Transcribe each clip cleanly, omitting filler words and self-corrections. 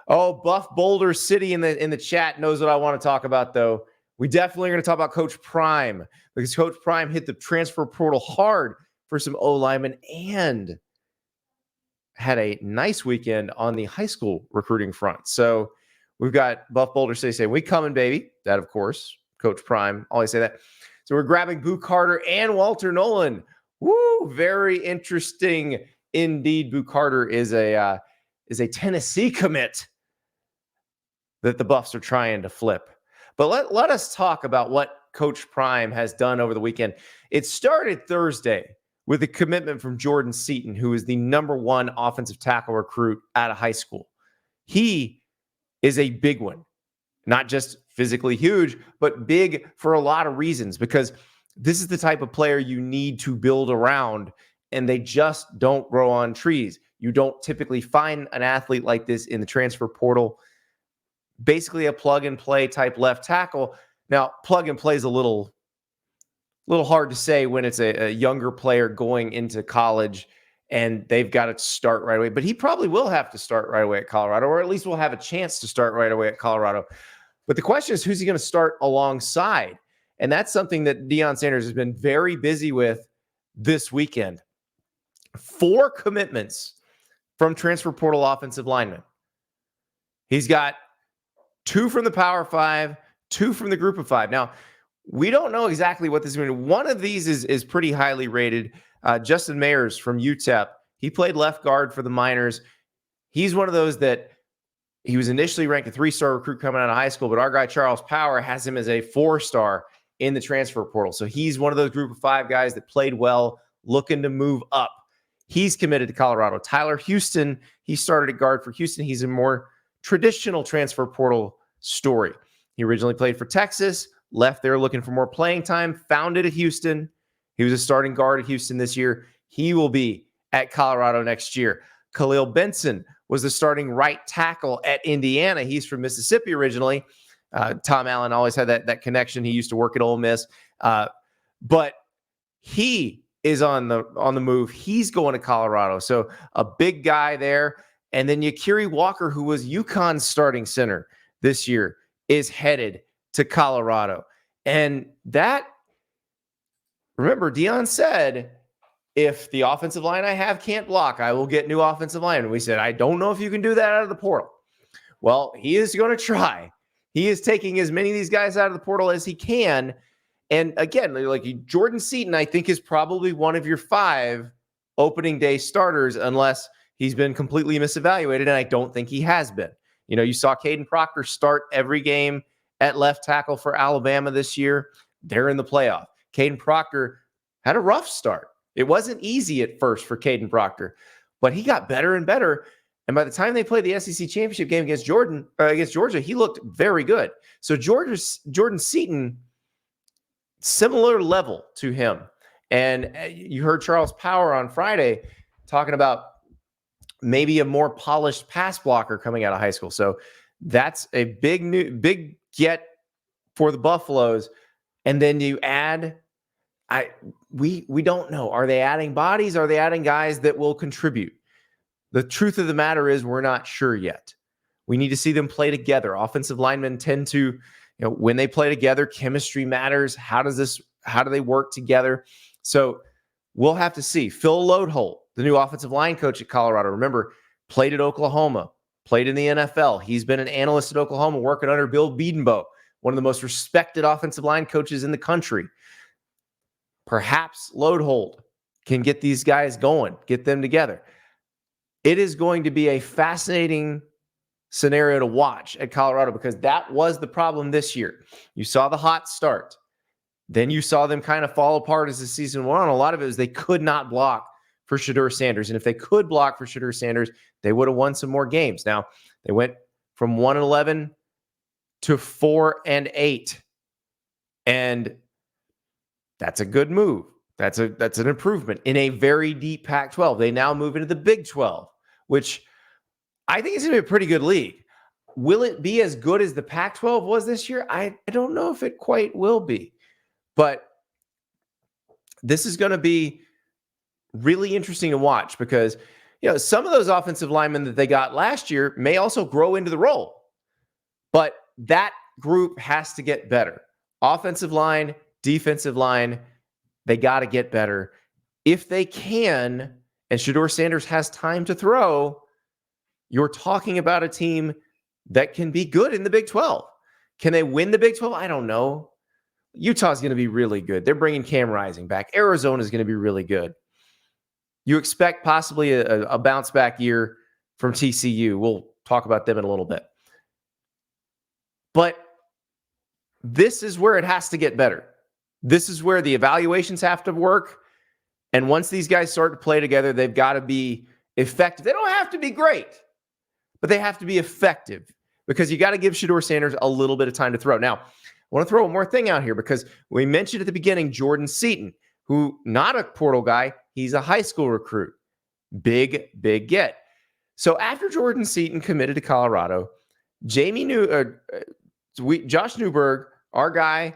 Oh, Buff Boulder City in the chat knows what I want to talk about, though. We definitely are going to talk about Coach Prime, because Coach Prime hit the transfer portal hard for some O linemen and had a nice weekend on the high school recruiting front. So we've got Buff Boulder City saying, "We coming, baby." That, of course, Coach Prime always say that. So we're grabbing Boo Carter and Walter Nolan. Woo, very interesting indeed. Boo Carter is a Tennessee commit that the Buffs are trying to flip. But let us talk about what Coach Prime has done over the weekend. It started Thursday with a commitment from Jordan Seaton, who is the #1 offensive tackle recruit out of high school. He is a big one, not just physically huge, but big for a lot of reasons, because this is the type of player you need to build around, and they just don't grow on trees. You don't typically find an athlete like this in the transfer portal. Basically a plug-and-play type left tackle. Now, plug-and-play is a little hard to say when it's a younger player going into college and they've got to start right away. But he probably will have to start right away at Colorado, or at least will have a chance to start right away at Colorado. But the question is, who's he going to start alongside? And that's something that Deion Sanders has been very busy with this weekend. 4 commitments from transfer portal offensive linemen. He's got 2 from the Power 5, 2 from the Group of 5. Now, we don't know exactly what this is going to be. One of these is pretty highly rated. Justin Mayers from UTEP. He played left guard for the Miners. He's one of those that he was initially ranked a 3-star recruit coming out of high school, but our guy Charles Power has him as a 4-star in the transfer portal. So he's one of those Group of 5 guys that played well, looking to move up. He's committed to Colorado. Tyler Houston, he started at guard for Houston. He's a more traditional transfer portal story. He originally played for Texas, left there looking for more playing time, found it at Houston. He was a starting guard at Houston this year. He will be at Colorado next year. Khalil Benson was the starting right tackle at Indiana. He's from Mississippi originally. Tom Allen always had that connection. He used to work at Ole Miss. But he is on the move. He's going to Colorado. So a big guy there. And then Yakiri Walker, who was UConn's starting center this year, is headed to Colorado. And that, remember, Deion said, if the offensive line I have can't block, I will get new offensive line. And we said, I don't know if you can do that out of the portal. Well, he is going to try. He is taking as many of these guys out of the portal as he can. And again, like Jordan Seaton, I think, is probably one of your 5 opening day starters, unless he's been completely misevaluated, and I don't think he has been. You know, you saw Caden Proctor start every game at left tackle for Alabama this year. They're in the playoff. Caden Proctor had a rough start. It wasn't easy at first for Caden Proctor, but he got better and better. And by the time they played the SEC championship game against Georgia, he looked very good. So Jordan Seaton, similar level to him. And you heard Charles Power on Friday talking about maybe a more polished pass blocker coming out of high school. So that's a big get for the Buffaloes. And then you add, we don't know. Are they adding bodies? Are they adding guys that will contribute? The truth of the matter is we're not sure yet. We need to see them play together. Offensive linemen tend to, when they play together, chemistry matters. How do they work together? So we'll have to see. Phil Loadholt, the new offensive line coach at Colorado, remember, played at Oklahoma, played in the NFL. He's been an analyst at Oklahoma working under Bill Bedenbaugh, one of the most respected offensive line coaches in the country. Perhaps Loadholt can get these guys going, get them together. It is going to be a fascinating scenario to watch at Colorado, because that was the problem this year. You saw the hot start. Then you saw them kind of fall apart as the season went on. A lot of it was they could not block for Shedeur Sanders. And if they could block for Shedeur Sanders, they would have won some more games. Now, they went from 1-11 to 4-8. And that's a good move. That's an improvement in a very deep Pac-12. They now move into the Big 12, which I think is going to be a pretty good league. Will it be as good as the Pac-12 was this year? I don't know if it quite will be. But this is going to be really interesting to watch, because some of those offensive linemen that they got last year may also grow into the role. But that group has to get better. Offensive line, defensive line, they got to get better. If they can, and Shedeur Sanders has time to throw, you're talking about a team that can be good in the Big 12. Can they win the Big 12? I don't know. Utah's going to be really good. They're bringing Cam Rising back. Arizona's going to be really good. You expect possibly a bounce back year from TCU. We'll talk about them in a little bit. But this is where it has to get better. This is where the evaluations have to work. And once these guys start to play together, they've got to be effective. They don't have to be great, but they have to be effective because you got to give Shedeur Sanders a little bit of time to throw. Now, I want to throw one more thing out here because we mentioned at the beginning Jordan Seaton, who not a portal guy, he's a high school recruit. Big get. So after Jordan Seaton committed to Colorado, Josh Newberg, our guy,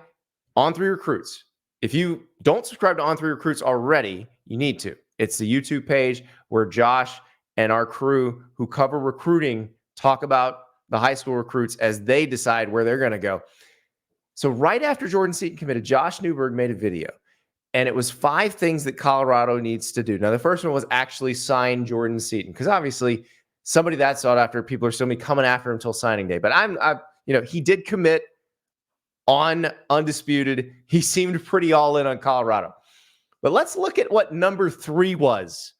On3 Recruits. If you don't subscribe to On3 Recruits already, you need to. It's the YouTube page where Josh and our crew who cover recruiting talk about the high school recruits as they decide where they're going to go. So right after Jordan Seaton committed, Josh Newberg made a video, and it was 5 things that Colorado needs to do. Now, the first one was actually sign Jordan Seaton, because obviously somebody that sought after, people are still going to be coming after him until signing day. But he did commit on Undisputed. He seemed pretty all in on Colorado. But let's look at what number 3 was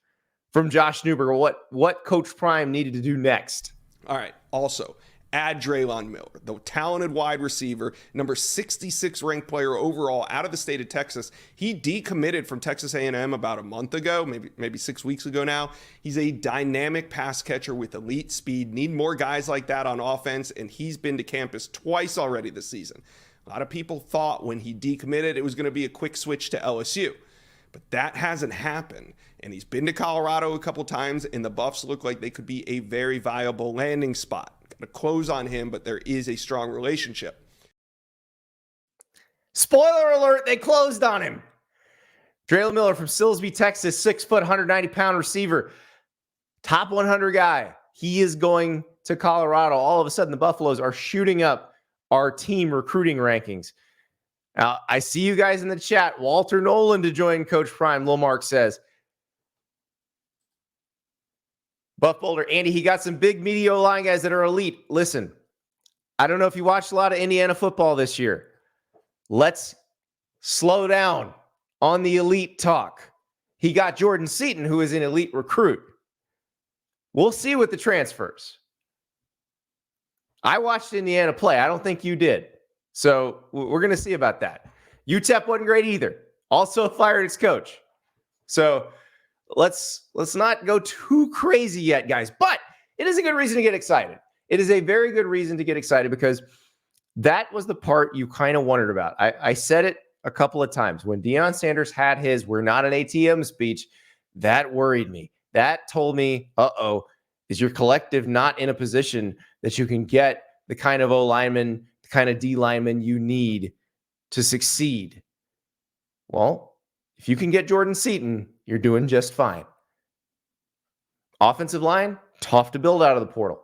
from Josh Newberg, what Coach Prime needed to do next. All right. Also, add Dre'lon Miller, the talented wide receiver, number 66 ranked player overall out of the state of Texas. He decommitted from Texas A&M about a month ago, maybe 6 weeks ago now. He's a dynamic pass catcher with elite speed. Need more guys like that on offense, and he's been to campus twice already this season. A lot of people thought when he decommitted it was going to be a quick switch to LSU. But that hasn't happened. And he's been to Colorado a couple times, and the Buffs look like they could be a very viable landing spot. Got to close on him, but there is a strong relationship. Spoiler alert, they closed on him. Dre'lon Miller from Silsbee, Texas, 6 foot, 190-pound receiver. Top 100 guy. He is going to Colorado. All of a sudden, the Buffaloes are shooting up our team recruiting rankings. Now, I see you guys in the chat. Walter Nolan to join Coach Prime, Lil Mark says. Buff Boulder, Andy, he got some big meaty O-line guys that are elite. Listen, I don't know if you watched a lot of Indiana football this year. Let's slow down on the elite talk. He got Jordan Seaton, who is an elite recruit. We'll see with the transfers. I watched Indiana play. I don't think you did. So we're going to see about that. UTEP wasn't great either. Also fired its coach. So let's not go too crazy yet, guys. But it is a good reason to get excited. It is a very good reason to get excited because that was the part you kind of wondered about. I said it a couple of times. When Deion Sanders had his "we're not an ATM" speech, that worried me. That told me, is your collective not in a position that you can get the kind of O-lineman, the kind of D-lineman you need to succeed? Well, if you can get Jordan Seaton, you're doing just fine. Offensive line, tough to build out of the portal.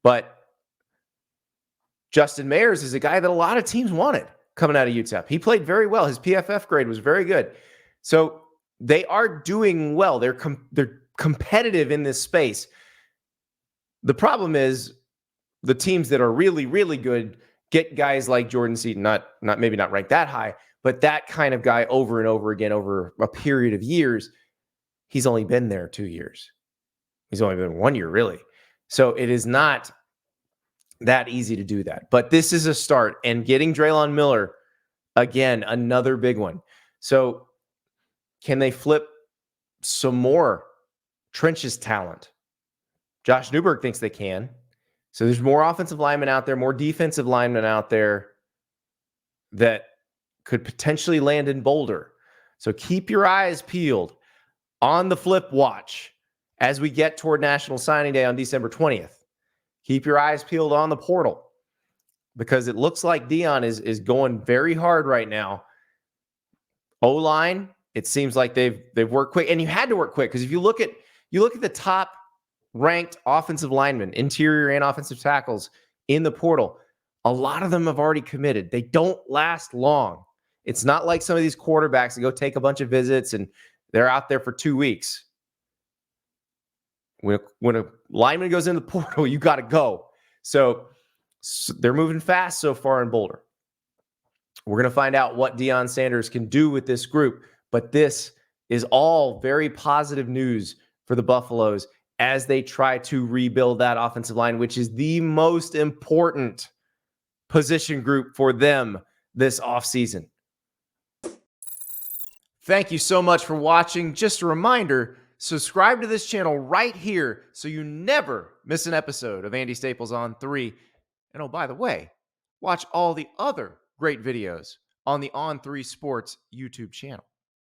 But Justin Mayers is a guy that a lot of teams wanted coming out of UTEP. He played very well. His PFF grade was very good. So they are doing well. They're competitive in this space. The problem is the teams that are really, really good get guys like Jordan Seaton, maybe not ranked that high, but that kind of guy over and over again over a period of years. He's only been there 2 years. He's only been 1 year, really. So it is not that easy to do that. But this is a start. And getting Dre'lon Miller, again, another big one. So can they flip some more trenches talent? Josh Newberg thinks they can. So there's more offensive linemen out there, more defensive linemen out there that could potentially land in Boulder. So keep your eyes peeled on the flip watch as we get toward National Signing Day on December 20th. Keep your eyes peeled on the portal because it looks like Deion is going very hard right now. O-line, it seems like they've worked quick. And you had to work quick because if you look at You look at the top ranked offensive linemen, interior and offensive tackles in the portal. A lot of them have already committed. They don't last long. It's not like some of these quarterbacks that go take a bunch of visits and they're out there for 2 weeks. When a lineman goes in the portal, you got to go. So they're moving fast so far in Boulder. We're going to find out what Deion Sanders can do with this group, but this is all very positive news for the Buffaloes as they try to rebuild that offensive line, which is the most important position group for them this offseason. Thank you so much for watching. Just a reminder, subscribe to this channel right here so you never miss an episode of Andy Staples on 3. And oh, by the way, watch all the other great videos on the On3 Sports YouTube channel.